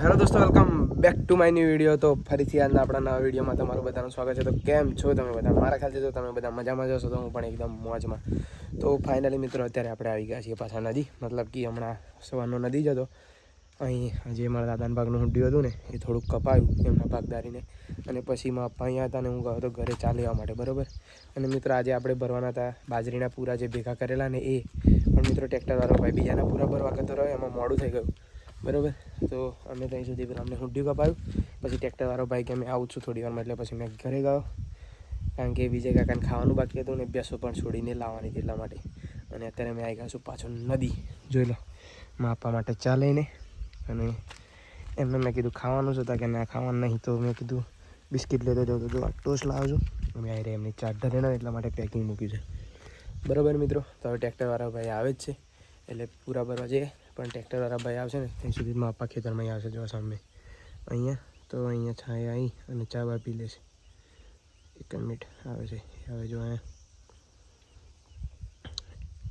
Hello દોસ્તો, welcome back to my new video. તો ફરીથી આજના આપણા નવા વિડીયોમાં તમારું બધાનું સ્વાગત છે. તો કેમ છો તમે બધા? મારા ખ્યાલથી તો તમે બધા મજામાં જશો, તો હું પણ એકદમ મોજમાં. તો ફાઇનલી મિત્રો અત્યારે આપણે આવી ગયા છીએ પાછા નદી, મતલબ કે હમણાં સવારનો નદી જતો અહીં જે મારા દાદાના ભાગનું હુંડ્યું હતું ને એ થોડુંક કપાયું એમના ભાગદારીને, અને પછી માં પપ્પા અહીંયા હતા ને હું ગયો હતો ઘરે ચા લેવા માટે, બરાબર. અને મિત્રો આજે આપણે ભરવાના હતા બાજરીના પૂરા જે ભેગા કરેલા ને એ, પણ મિત્રો ટ્રેક્ટરવાળો ભાઈ બીજાના પૂરા ભરવા કરતો રહ્યો, એમાં મોડું થઈ ગયું, બરાબર. તો અમે ત્યાં સુધી પેલા અમને હુંડ્યું કપાયું, પછી ટ્રેક્ટરવાળો ભાઈ કે અમે આવું છું થોડી વારમાં, એટલે પછી મેં ઘરે ગયો, કારણ કે બીજે કાકાને ખાવાનું બાકી હતું ને ભેંસો પણ છોડીને લાવવાની એટલા માટે. અને અત્યારે મેં આવી ગયા છું પાછો નદી, જોઈ લો, માપવા માટે ચા લઈને. અને એમને મેં કીધું ખાવાનું છે કે ના ખાવાનું નહીં, તો મેં કીધું બિસ્કિટ લેતો જાઉં, તો જો આ ટોસ્ટ લાવજો. અમે આવી રહ્યા એમની ચાટ ધરે ને એટલા માટે પેકિંગ મૂક્યું છે, બરાબર મિત્રો. તો હવે ટ્રેક્ટરવાળા ભાઈ આવે જ છે, એટલે પૂરા ભરવા જઈએ. પણ ટ્રેક્ટરવાળા ભાઈ આવશે ને ત્યાં સુધી મારા પપ્પા ખેતરમાં આવશે, જો સામે અહીંયા. તો અહીંયા છાંય આવી અને ચા બા પી લેશે. એક મિનિટ આવે છે, હવે જો અહીંયા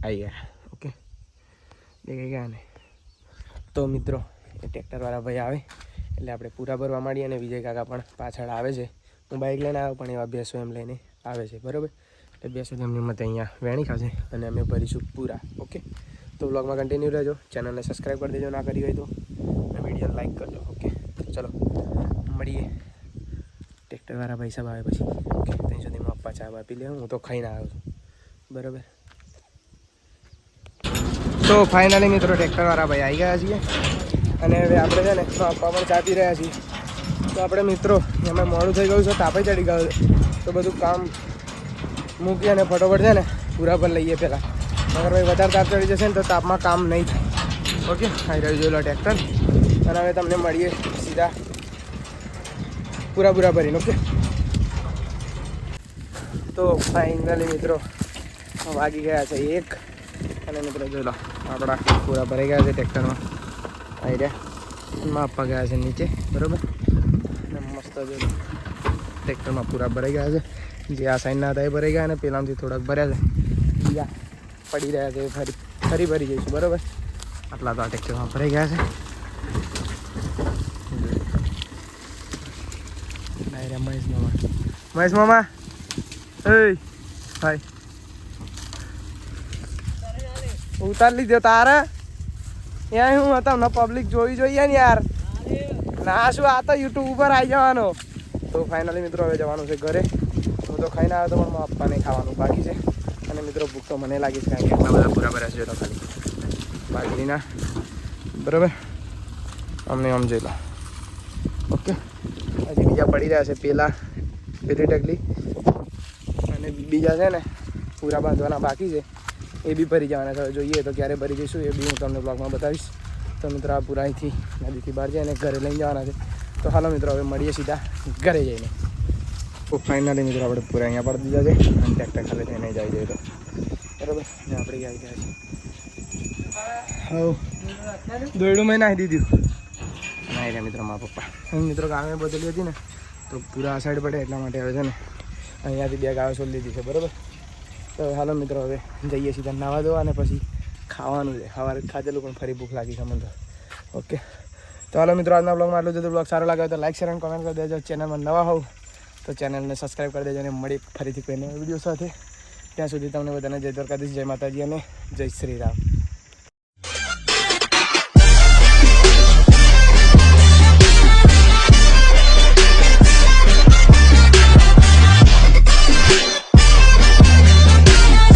આવી ગયા. ઓકે, દેખાઈ ગયા ને? તો મિત્રો એ ટ્રેક્ટરવાળા ભાઈ આવે એટલે આપણે પૂરા ભરવા માંડીએ. અને વિજય કાકા પણ પાછળ આવે છે. હું બાઇક લઈને આવ્યો પણ એવા ભેંસો એમ લઈને આવે છે, બરાબર. એટલે ભેંસો એમની મતે અહીંયા વેણી ખાશે અને અમે ભરીશું પૂરા. ઓકે, તો બ્લોગમાં કન્ટિન્યુ રહેજો. ચેનલને સબસ્ક્રાઈબ કરી દેજો ના કરી હોય તો, અને વિડીયો લાઈક કરજો. ઓકે, તો ચલો મળીએ ટ્રેક્ટરવાળા ભાઈ સાહેબ આવે પછી. ઓકે, ત્યાં સુધીમાં પપ્પા ચા આપી લે, હું તો ખાઈને આવ્યો છું, બરાબર. તો ફાઇનલી મિત્રો ટ્રેક્ટરવાળા ભાઈ આવી ગયા છીએ, અને હવે આપણે છે ને પપ્પા પણ ચા પી રહ્યા છીએ. તો આપણે મિત્રો એમાં મોડું થઈ ગયું છે, તાપે ચડી ગયો છે, તો બધું કામ મૂકી અને ફટોફટ છે ને પૂરા પર લઈએ પહેલાં. અગર ભાઈ વધારે તાપ ચડી જશે ને તો તાપમાં કામ નહીં થાય. ઓકે, આવી રહ્યું જોઈ લો ટ્રેક્ટર. અને હવે તમને મળીએ સીધા પૂરા ભરીને. ઓકે, તો ફાઇનલી મિત્રો વાગી ગયા છે 1, અને મિત્રો જોઈ લો આપણા પૂરા ભરાઈ ગયા છે ટ્રેક્ટરમાં. આવી રહ્યા માપવા ગયા છે નીચે, બરાબર. અને મસ્ત જોઈ લો ટ્રેક્ટરમાં પૂરા ભરાઈ ગયા છે. જે આ સાઈડના હતા એ ભરાઈ ગયા, અને પેલામાંથી થોડાક ભર્યા છે, બીજા પડી રહ્યા છે, ફરી ભરી જઈશું, બરાબર. આટલા તો આ ટ્રેક્ટરમાં ભરાઈ ગયા છે. મહેશ મામા એ ભાઈ ઉતાર લીધો તારે ત્યાં હું હતા ને પબ્લિક જોઈ જોઈએ ને યાર. ના શું, આ તો યુટ્યુબ ઉપર આવી જવાનો. તો ફાઇનલી મિત્રો હવે જવાનું છે ઘરે. હું તો ખાઈને આવ્યો તો પણ મારા પપ્પાને ખાવાનું બાકી છે. અને મિત્રો ભૂખ તો મને લાગી છે, કારણ કે એટલા બધા પૂરા ભર્યા છે તો ખાલી બાજરીના, બરાબર. અમને આમ જોઈ લો. ઓકે, હજી બીજા પડી રહ્યા છે, પેલી ટકલી અને બીજા છે ને પૂરા બાંધવાના બાકી છે, એ બી ભરી જવાના છે. જોઈએ તો ક્યારે ભરી જઈશું એ બી હું તમને બ્લોગમાં બતાવીશ. તો મિત્રો આ પૂરા અહીંથી નદીથી બહાર જાય અને ઘરે લઈને જવાના છે. તો હાલો મિત્રો હવે મળીએ સીધા ઘરે જઈને. તો ફાઇનલી મિત્રો આપણે પૂરા અહીંયા પડી દીધા છે, અને ટ્રેક્ટર ખાલી થઈને જાય જોઈએ તો, બરાબર. ને આપણે આવી ગયા છીએ. હવે દોયડું મેં નાખી દીધું. નાહી રહ્યા મિત્રો મારા પપ્પા. અહીં મિત્રો ગામે બદલી હતી ને તો પૂરા આ સાઈડ પડે, એટલા માટે હવે છે ને અહીંયાથી 2 ગાયો છોડી દીધી છે, બરાબર. તો હાલો મિત્રો હવે જઈએ સીધા નાવા ધોવા, અને પછી ખાવાનું છે. સવારે ખાધેલું પણ ફરી ભૂખ લાગી છે મને તો. ઓકે, તો હાલો મિત્રો આજના બ્લોગમાં આટલું જ. બ્લોગ સારો લાગે તો લાઈક, શેર અને કોમેન્ટ કરી દેજો. ચેનલમાં નવા હોવ તો ચેનલને સબસ્ક્રાઈબ કરી દેજો, અને મળી ફરીથી કોઈ નવા વિડીયો સાથે. ત્યાં સુધી તમને બધાને જય દ્વારકાધીશ, જય માતાજી અને જય શ્રી રામ.